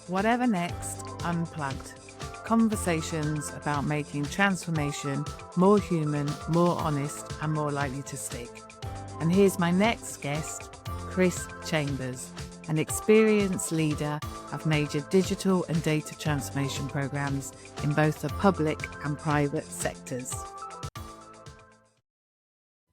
Whatever Next, Unplugged. Conversations about making transformation more human, more honest, and more likely to stick. And here's my next guest, Chris Chambers, an experienced leader of major digital and data transformation programs in both the public and private sectors.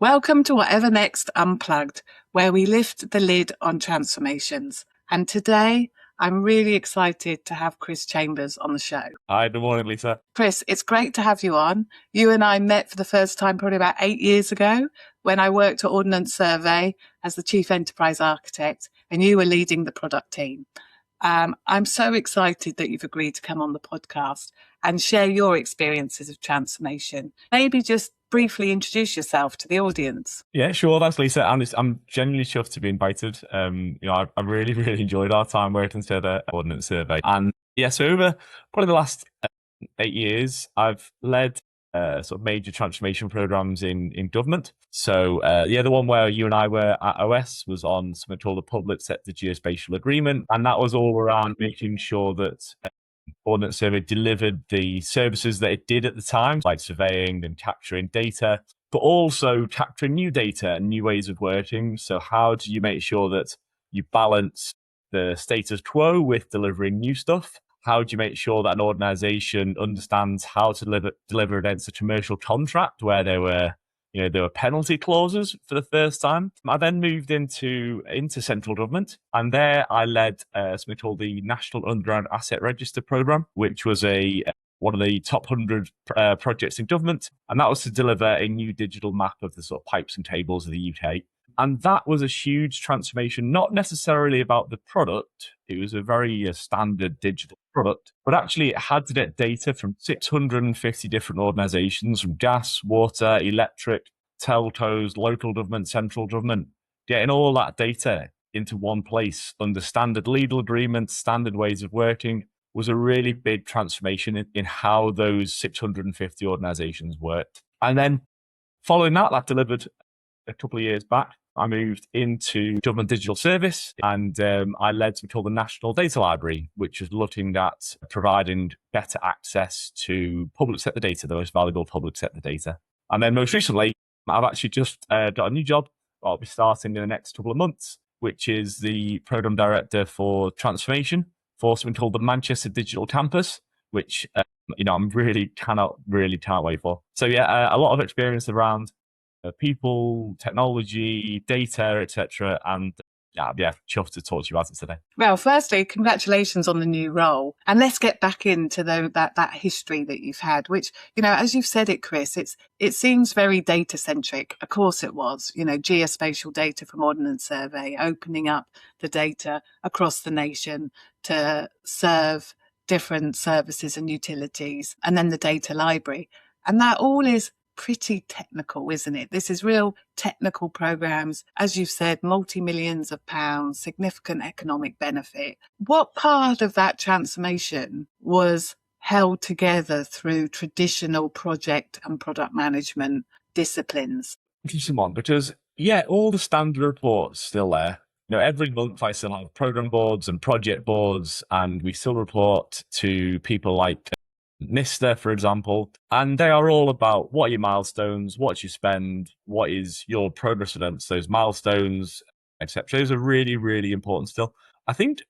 Welcome to Whatever Next Unplugged, where we lift the lid on transformations. And today, I'm really excited to have Chris Chambers on the show. Hi, good morning, Lisa. Chris, it's great to have you on. You and I met for the first time probably about 8 years ago when I worked at Ordnance Survey as the Chief Enterprise Architect, and you were leading the product team. I'm so excited that you've agreed to come on the podcast and share your experiences of transformation. Maybe just briefly introduce yourself to the audience. Yeah, sure. Thanks, Lisa. I'm genuinely chuffed to be invited. I really enjoyed our time working together at Ordnance Survey. And so over probably the last 8 years, I've led sort of major transformation programs in government. So the one where you and I were at OS was on something called the Public Sector Geospatial Agreement. And that was all around making sure that Ordnance Survey delivered the services that it did at the time, like surveying and capturing data, but also capturing new data and new ways of working. So how do you make sure that you balance the status quo with delivering new stuff? How do you make sure that an organization understands how to deliver against a commercial contract where there were penalty clauses for the first time? I then moved into central government, and there I led something called the National Underground Asset Register Programme, which was one of the top 100 projects in government, and that was to deliver a new digital map of the sort of pipes and cables of the UK. And that was a huge transformation, not necessarily about the product. It was a very standard digital product, but actually it had to get data from 650 different organizations, from gas, water, electric, telcos, local government, central government, getting all that data into one place under standard legal agreements, standard ways of working, was a really big transformation in how those 650 organizations worked. And then following that delivered a couple of years back. I moved into government digital service, and I led something called the National Data Library, which is looking at providing better access to public sector data, the most valuable public sector data. And then most recently, I've actually just got a new job. I'll be starting in the next couple of months, which is the Programme Director for Transformation for something called the Manchester Digital Campus, which I'm can't wait for. So a lot of experience around people, technology, data, etc. And chuffed to talk to you about it today. Well, firstly, congratulations on the new role. And let's get back into that history that you've had, which, as you've said it, Chris, it seems very data centric. Of course it was, geospatial data from Ordnance Survey, opening up the data across the nation to serve different services and utilities, and then the data library. And that all is pretty technical, isn't it? This is real technical programs, as you've said, multi-millions of pounds, significant economic benefit. What part of that transformation was held together through traditional project and product management disciplines? Interesting one, because all the standard reports still there. Every month I still have program boards and project boards, and we still report to people like NISTA, for example, and they are all about what are your milestones, what you spend, what is your progress against those milestones, etc. Those are really important still. I think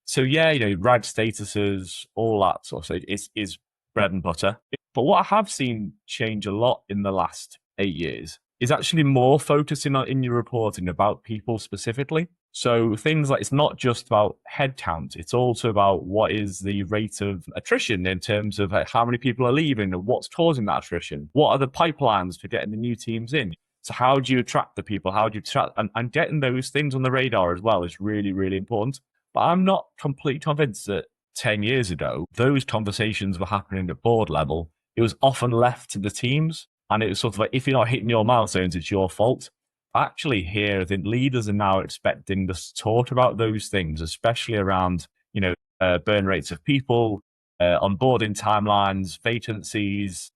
so. RAG statuses, all that sort of stuff is bread and butter. But what I have seen change a lot in the last 8 years is actually more focusing on in your reporting about people specifically. So things like, it's not just about headcount, it's also about what is the rate of attrition in terms of how many people are leaving and what's causing that attrition. What are the pipelines for getting the new teams in? So how do you attract the people? How do you attract, and getting those things on the radar as well is really important. But I'm not completely convinced that 10 years ago, those conversations were happening at board level. It was often left to the teams. And it was sort of like, if you're not hitting your milestones, it's your fault. Actually here, I think leaders are now expecting us to talk about those things, especially around, burn rates of people, onboarding timelines, vacancies.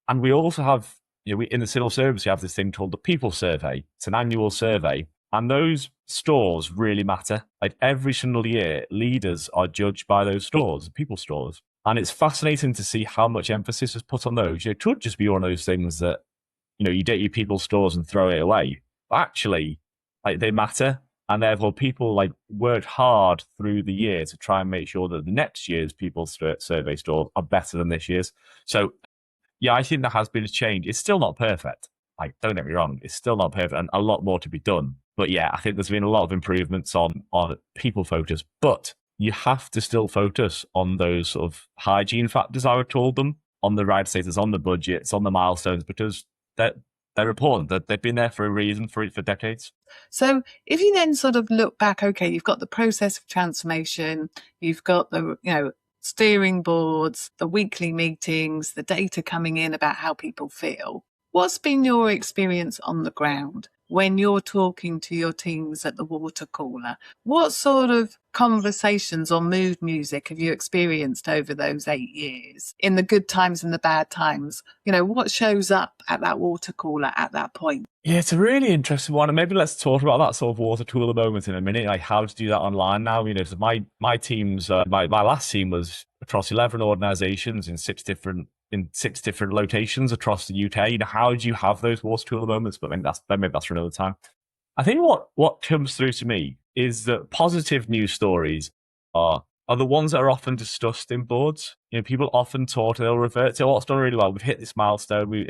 And we also have, in the civil service, we have this thing called the People Survey. It's an annual survey. And those stores really matter. Like every single year, leaders are judged by those stores, people stores. And it's fascinating to see how much emphasis is put on those. It could just be one of those things that, you date your people's stores and throw it away. But actually, like they matter. And therefore, people like worked hard through the year to try and make sure that the next year's people's survey stores are better than this year's. So, yeah, I think there has been a change. It's still not perfect. Like, don't get me wrong, it's still not perfect and a lot more to be done. But yeah, I think there's been a lot of improvements on people focus. But you have to still focus on those sort of hygiene factors, I would call them, on the right status, on the budgets, on the milestones, because they're important. They've been there for a reason for decades. So if you then sort of look back, okay, you've got the process of transformation, you've got the, steering boards, the weekly meetings, the data coming in about how people feel. What's been your experience on the ground when you're talking to your teams at the water cooler? What sort of conversations or mood music have you experienced over those 8 years, in the good times and the bad times? What shows up at that water cooler at that point? Yeah, it's a really interesting one. And maybe let's talk about that sort of water cooler moment in a minute, like how to do that online now. So my team's, my last team was across 11 organizations in six different locations across the UK. How do you have those water cooler moments? But maybe that's for another time. I think what comes through to me is that positive news stories are the ones that are often discussed in boards. People often they'll revert to, what's done really well. We've hit this milestone. We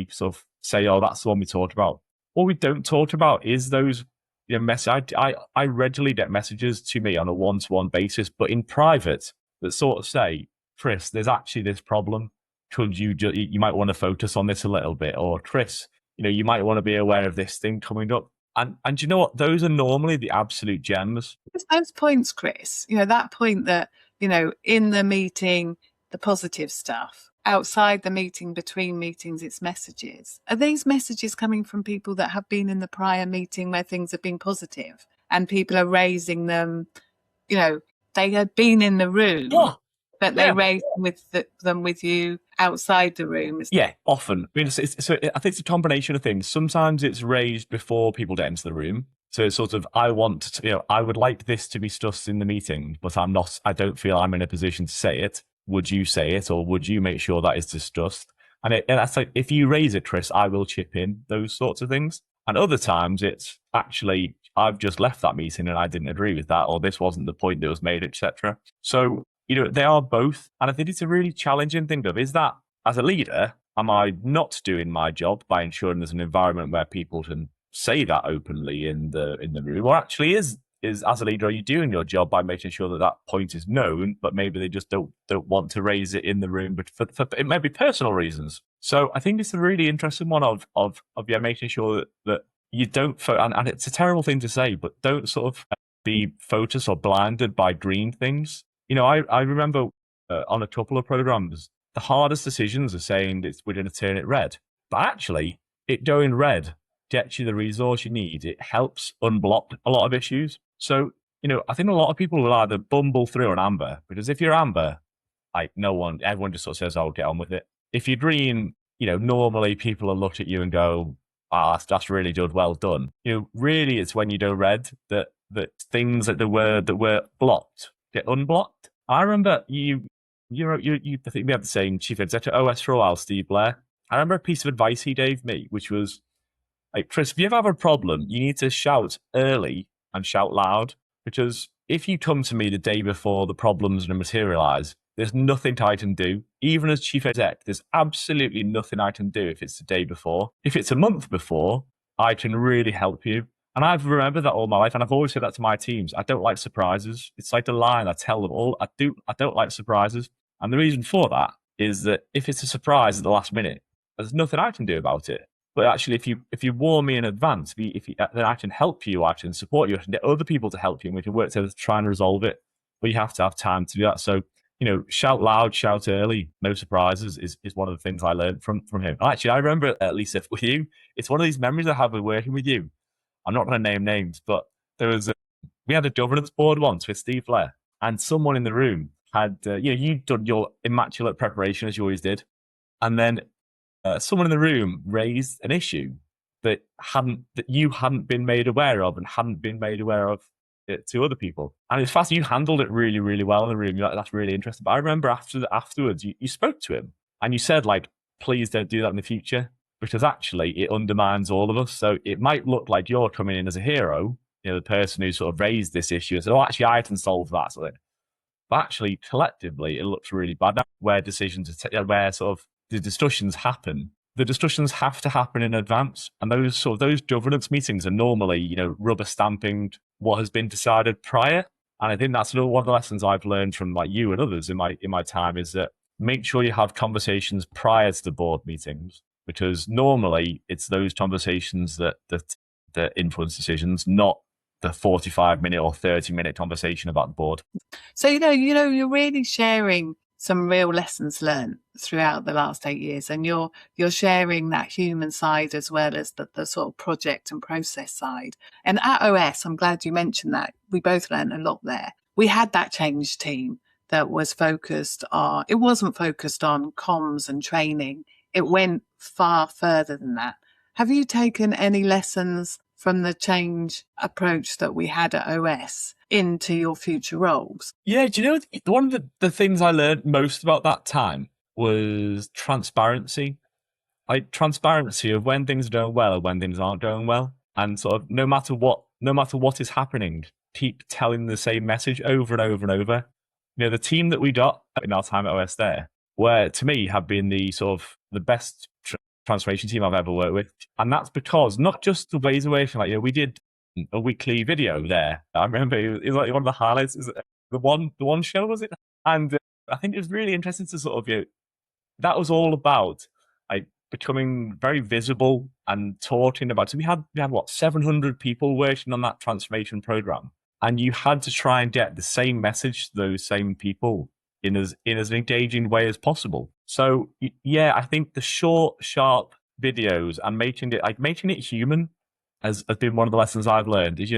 sort of say, oh, that's the one we talked about. What we don't talk about is those messages. I regularly get messages to me on a one-to-one basis, but in private, that sort of say, Chris, there's actually this problem. Could you might want to focus on this a little bit, or Chris, you might want to be aware of this thing coming up. And you know what? Those are normally the absolute gems. It's those points, Chris, that point that, in the meeting, the positive stuff, outside the meeting, between meetings, it's messages. Are these messages coming from people that have been in the prior meeting where things have been positive and people are raising them? They had been in the room. Yeah. But they raise them with you outside the room. Yeah, often. I think it's a combination of things. Sometimes it's raised before people get into the room. So it's sort of, I would like this to be discussed in the meeting, but I don't feel I'm in a position to say it. Would you say it, or would you make sure that is discussed? And that's like, if you raise it, Chris, I will chip in, those sorts of things. And other times it's actually, I've just left that meeting and I didn't agree with that, or this wasn't the point that was made, etc. So, they are both. And I think it's a really challenging thing is that, as a leader, am I not doing my job by ensuring there's an environment where people can say that openly in the room? Or actually is as a leader, are you doing your job by making sure that point is known, but maybe they just don't want to raise it in the room, but for it may be personal reasons. So I think it's a really interesting one of making sure that you don't, and it's a terrible thing to say, but don't sort of be focused or blinded by green things. I remember on a couple of programs, the hardest decisions are saying we're going to turn it red. But actually, it going red gets you the resource you need. It helps unblock a lot of issues. So, I think a lot of people will either bumble through an amber, because if you're amber, like everyone just sort of says, oh, get on with it. If you're green, normally people will look at you and go, that's really good, well done. Really it's when you go red that things that were blocked get unblocked. I remember I think we had the same chief executive OS for a while, Steve Blair. I remember a piece of advice he gave me, which was like, Chris, if you ever have a problem, you need to shout early and shout loud, because if you come to me the day before the problem's going to materialize, there's nothing I can do. Even as chief exec, there's absolutely nothing I can do if it's the day before. If it's a month before, I can really help you. And I've remembered that all my life, and I've always said that to my teams. I don't like surprises. It's like a line I tell them all. I don't like surprises. And the reason for that is that if it's a surprise at the last minute, there's nothing I can do about it. But actually, if you warn me in advance, then I can help you, I can support you, I can get other people to help you, and we can work together to try and resolve it. But you have to have time to do that. So, shout loud, shout early, no surprises is one of the things I learned from him. Actually, I remember, Lisa, with you, it's one of these memories I have with working with you. I'm not going to name names, but we had a governance board once with Steve Blair, and someone in the room had, you'd done your immaculate preparation as you always did. And then someone in the room raised an issue that you hadn't been made aware of and hadn't been made aware of it to other people. And it's fast. You handled it really, really well in the room. You're like, that's really interesting. But I remember afterwards, you spoke to him and you said, like, please don't do that in the future, because actually it undermines all of us. So it might look like you're coming in as a hero, the person who sort of raised this issue and said, oh, actually, I can solve that. So but actually, collectively, it looks really bad. Now, where where sort of the discussions happen, the discussions have to happen in advance, and those governance meetings are normally, rubber stamping what has been decided prior. And I think that's one of the lessons I've learned from like you and others in my time is that make sure you have conversations prior to the board meetings, because normally it's those conversations that influence decisions, not the 45-minute or 30-minute conversation about the board. So, you're really sharing some real lessons learned throughout the last 8 years, and you're sharing that human side as well as the sort of project and process side. And at OS, I'm glad you mentioned that. We both learned a lot there. We had that change team that was focused on, it wasn't focused on comms and training. It went far further than that. Have you taken any lessons from the change approach that we had at OS into your future roles? Yeah, do you know, one of the things I learned most about that time was transparency. Like transparency of when things are going well and when things aren't going well. And sort of no matter what is happening, keep telling the same message over and over and over. The team that we got in our time at OS there, where to me have been the sort of the best transformation team I've ever worked with. And that's because not just the ways of working, like, we did a weekly video there. I remember it was like one of the highlights, is the one show, was it? And I think it was really interesting to sort of, that was all about like becoming very visible and talking about. So we had what, 700 people working on that transformation program, and you had to try and get the same message to those same people in as engaging way as possible. So yeah, I think the short, sharp videos and making it human has been one of the lessons I've learned. Is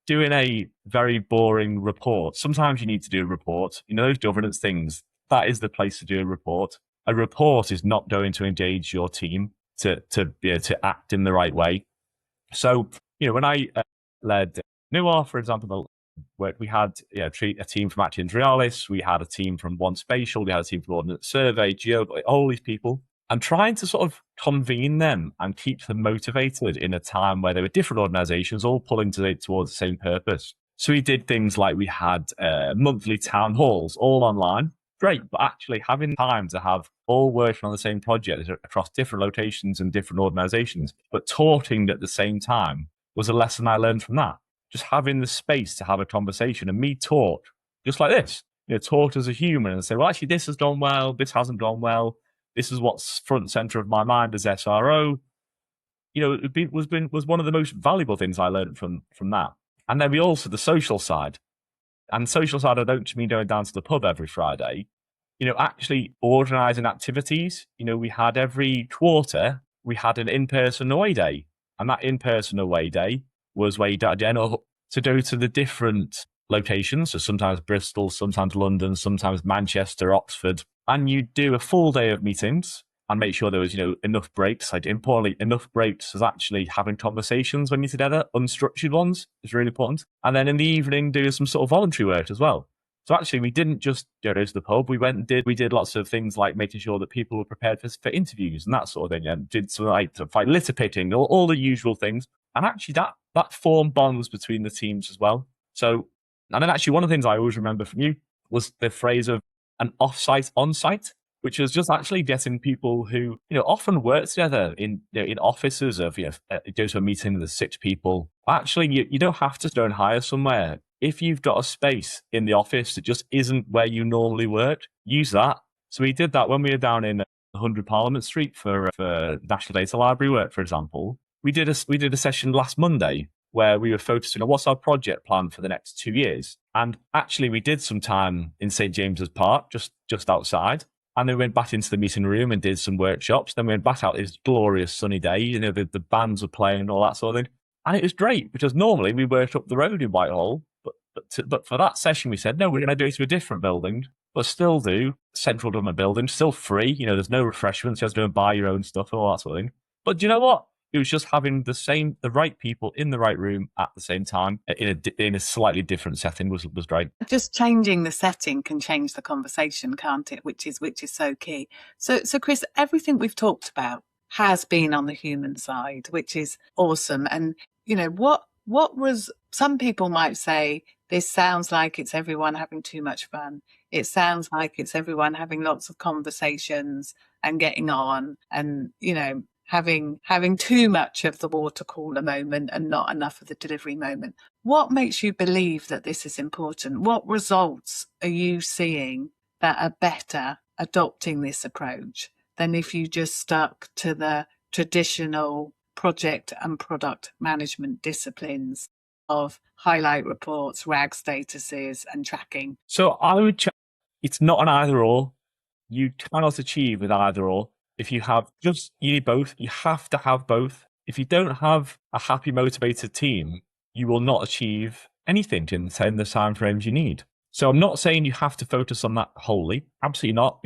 doing a very boring report. Sometimes you need to do a report. Those governance things, that is the place to do a report. A report is not going to engage your team to act in the right way. So, when I led Noir, for example, where we had a team from Actions Realis, we had a team from One Spatial, we had a team from Ordnance Survey, Geo, all these people, and trying to sort of convene them and keep them motivated in a time where there were different organizations all pulling towards the same purpose. So we did things like we had monthly town halls, all online. Great, but actually having time to have all working on the same project across different locations and different organizations, but talking at the same time was a lesson I learned from that. Just having the space to have a conversation, and me talk just like this, talk as a human and say, well, actually, this has gone well, this hasn't gone well, this is what's front and center of my mind as SRO. It was one of the most valuable things I learned from that. And then we also the social side. And social side, I don't just mean going down to the pub every Friday. Actually organising activities. We had every quarter, we had an in-person away day. And that in-person away day was where you'd to go to the different locations. So sometimes Bristol, sometimes London, sometimes Manchester, Oxford. And you'd do a full day of meetings and make sure there was, enough breaks. Like, importantly, enough breaks as actually having conversations when you're together, unstructured ones is really important. And then in the evening, do some sort of voluntary work as well. So actually, we didn't just go to the pub. We did lots of things like making sure that people were prepared for interviews and that sort of thing. And did some like litter picking, all the usual things. And actually, that formed bonds between the teams as well. So, and then actually, one of the things I always remember from you was the phrase of an off-site, on-site, which was just actually getting people who, often work together in offices of, go to a meeting with 6 people. Actually, you don't have to go and hire somewhere. If you've got a space in the office that just isn't where you normally work, use that. So we did that when we were down in 100 Parliament Street for National Data Library work, for example. We did a session last Monday where we were focusing on what's our project plan for the next 2 years. And actually, we did some time in St. James's Park, just outside. And then we went back into the meeting room and did some workshops. Then we went back out this glorious sunny day. The bands were playing and all that sort of thing. And it was great because normally we worked up the road in Whitehall. But for that session, we said, no, we're going to do it to a different building, but still do central government building, still free. There's no refreshments. You have to go and buy your own stuff and all that sort of thing. But do you know what? It was just having the right people in the right room at the same time in a slightly different setting was great. Just changing the setting can change the conversation, can't it? Which is so key. So Chris, everything we've talked about has been on the human side, which is awesome. And what was, some people might say, this sounds like it's everyone having too much fun. It sounds like it's everyone having lots of conversations and getting on, and having too much of the water cooler moment and not enough of the delivery moment. What makes you believe that this is important? What results are you seeing that are better adopting this approach than if you just stuck to the traditional project and product management disciplines of highlight reports, RAG statuses, and tracking? So I would it's not an either or. You cannot achieve with either or. If you need both. You have to have both. If you don't have a happy, motivated team, you will not achieve anything in the time frames you need. So I'm not saying you have to focus on that wholly. Absolutely not.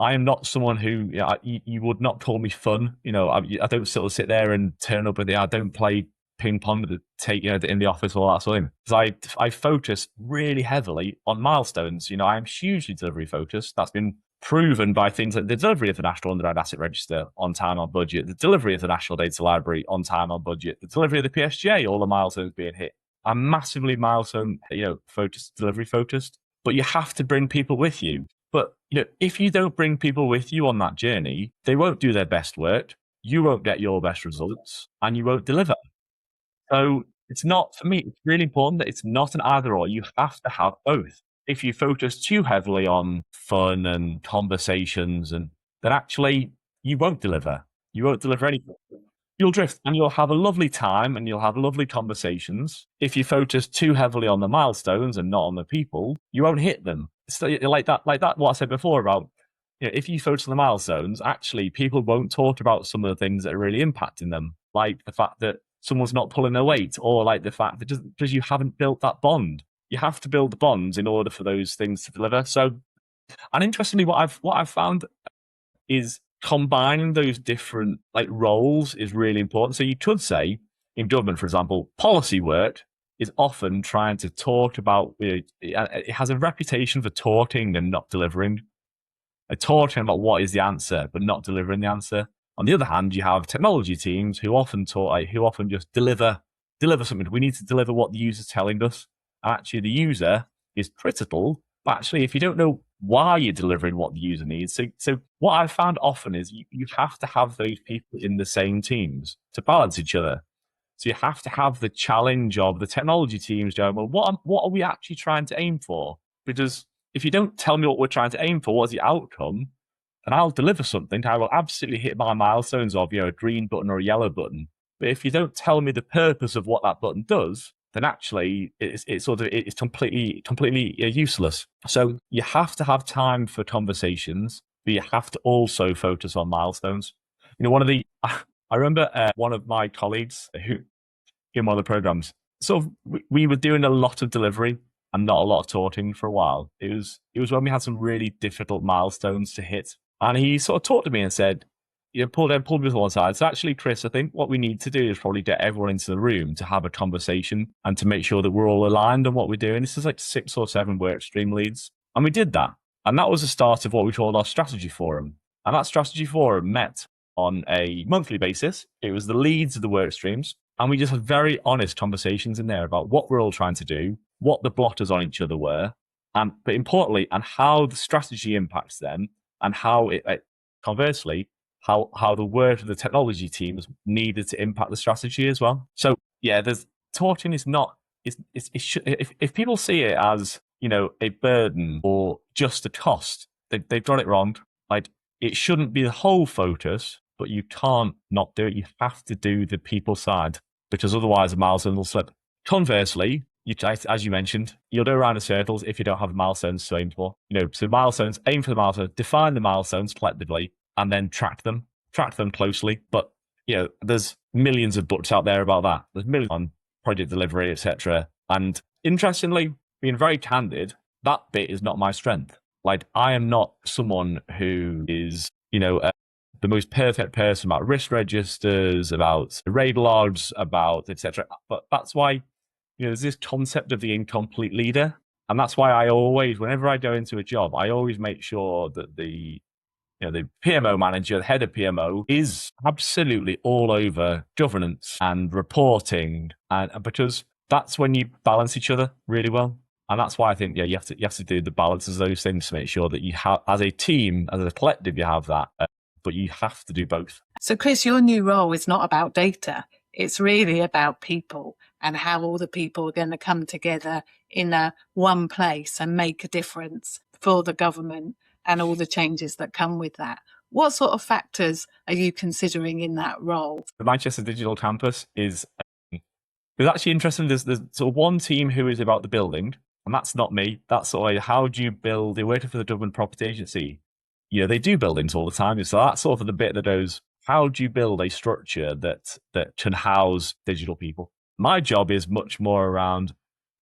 I am not someone who you would not call me fun. I don't sort of sit there and turn up I don't play ping pong with in the office, all that sort of thing. Because I focus really heavily on milestones. I am hugely delivery focused. That's been proven by things like the delivery of the National Underground Asset Register on time, on budget, the delivery of the National Data Library on time, on budget, the delivery of the PSGA, all the milestones being hit. I'm massively milestone, focused, delivery focused, but you have to bring people with you. But, if you don't bring people with you on that journey, they won't do their best work, you won't get your best results, and you won't deliver. So it's not, for me, it's really important that it's not an either or. You have to have both. If you focus too heavily on fun and conversations, then actually you won't deliver. You won't deliver anything. You'll drift, and you'll have a lovely time and you'll have lovely conversations. If you focus too heavily on the milestones and not on the people, you won't hit them. So like that, what I said before about, if you focus on the milestones, actually people won't talk about some of the things that are really impacting them, like the fact that someone's not pulling their weight, or like the fact that because you haven't built that bond. You have to build the bonds in order for those things to deliver. So, and interestingly, what I've found is combining those different roles is really important. So you could say in government, for example, policy work is often trying to talk about, it has a reputation for talking and not delivering. Talking about what is the answer, but not delivering the answer. On the other hand, you have technology teams who often just deliver something. We need to deliver what the user's telling us. Actually, the user is critical, but actually, if you don't know why you're delivering what the user needs, so what I've found often is you have to have those people in the same teams to balance each other. So you have to have the challenge of the technology teams going, well, what are we actually trying to aim for? Because if you don't tell me what we're trying to aim for, what's the outcome, and I'll deliver something, I will absolutely hit my milestones of a green button or a yellow button. But if you don't tell me the purpose of what that button does, then actually it's completely useless. So you have to have time for conversations, but you have to also focus on milestones. I remember one of my colleagues who in one of the programs, we were doing a lot of delivery and not a lot of talking for a while. It was when we had some really difficult milestones to hit, and he sort of talked to me and said, pulled me to one side. So actually, Chris, I think what we need to do is probably get everyone into the room to have a conversation and to make sure that we're all aligned on what we're doing. This is like 6 or 7 work stream leads. And we did that. And that was the start of what we called our strategy forum. And that strategy forum met on a monthly basis. It was the leads of the work streams. And we just had very honest conversations in there about what we're all trying to do, what the blockers on each other were, but importantly, and how the strategy impacts them, and how conversely, how the work of the technology teams needed to impact the strategy as well. So yeah, there's talking is not, if people see it as, a burden or just a cost, they've got it wrong. Like, it shouldn't be the whole focus, but you can't not do it. You have to do the people side, because otherwise the milestone will slip. Conversely, as you mentioned, you'll go around in circles if you don't have milestones to aim for. So milestones, aim for the milestones, define the milestones collectively, and then track them closely. But there's millions of books out there about that. There's millions on project delivery, etc. And interestingly, being very candid, that bit is not my strength. Like, I am not someone who is, the most perfect person about risk registers, about raid logs, about etc. But that's why, there's this concept of the incomplete leader. And that's why I always, whenever I go into a job, I always make sure that the PMO manager, the head of PMO, is absolutely all over governance and reporting, and because that's when you balance each other really well. And that's why I think, you have to do the balance of those things to make sure that you have, as a team, as a collective, you have that. But you have to do both. So, Chris, your new role is not about data. It's really about people and how all the people are going to come together in one place and make a difference for the government and all the changes that come with that. What sort of factors are you considering in that role? The Manchester Digital Campus is actually interesting. There's sort of one team who is about the building, and that's not me. That's sort of how do you build? They're working for the Government Property Agency. They do buildings all the time. So that's sort of the bit that goes, how do you build a structure that can house digital people? My job is much more around,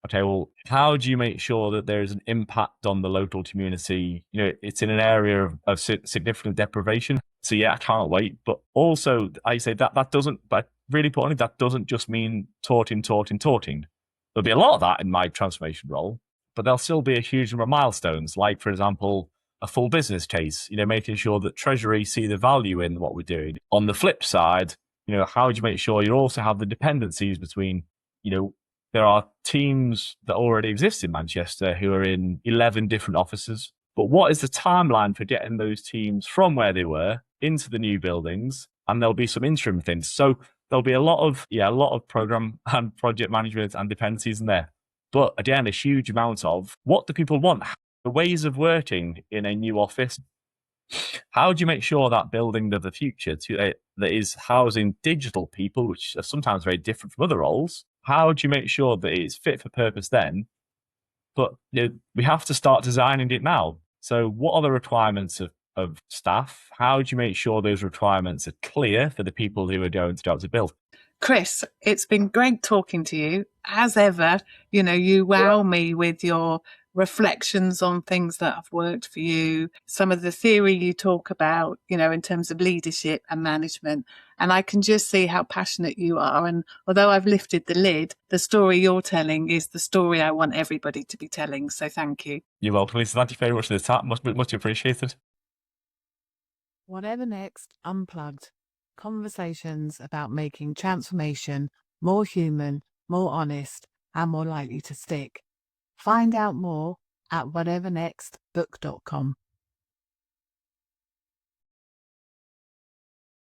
okay, well, how do you make sure that there is an impact on the local community? It's in an area of significant deprivation. So yeah, I can't wait. But also, I say that doesn't, but really importantly, that doesn't just mean talking. There'll be a lot of that in my transformation role, but there'll still be a huge number of milestones, like, for example, a full business case, making sure that Treasury see the value in what we're doing. On the flip side, how do you make sure you also have the dependencies between, there are teams that already exist in Manchester who are in 11 different offices. But what is the timeline for getting those teams from where they were into the new buildings? And there'll be some interim things. So there'll be a lot of program and project management and dependencies in there. But again, a huge amount of what do people want? The ways of working in a new office. How do you make sure that building of the future that is housing digital people, which are sometimes very different from other roles, how do you make sure that it's fit for purpose then? But we have to start designing it now. So what are the requirements of staff? How do you make sure those requirements are clear for the people who are going to be able to build? Chris, it's been great talking to you. As ever, you wow me with your reflections on things that have worked for you, some of the theory you talk about, in terms of leadership and management. And I can just see how passionate you are. And although I've lifted the lid, the story you're telling is the story I want everybody to be telling. So thank you. You're welcome, Lisa. Thank you very much for the chat. Much appreciated. Whatever next, Unplugged. Conversations about making transformation more human, more honest, and more likely to stick. Find out more at whatevernextbook.com.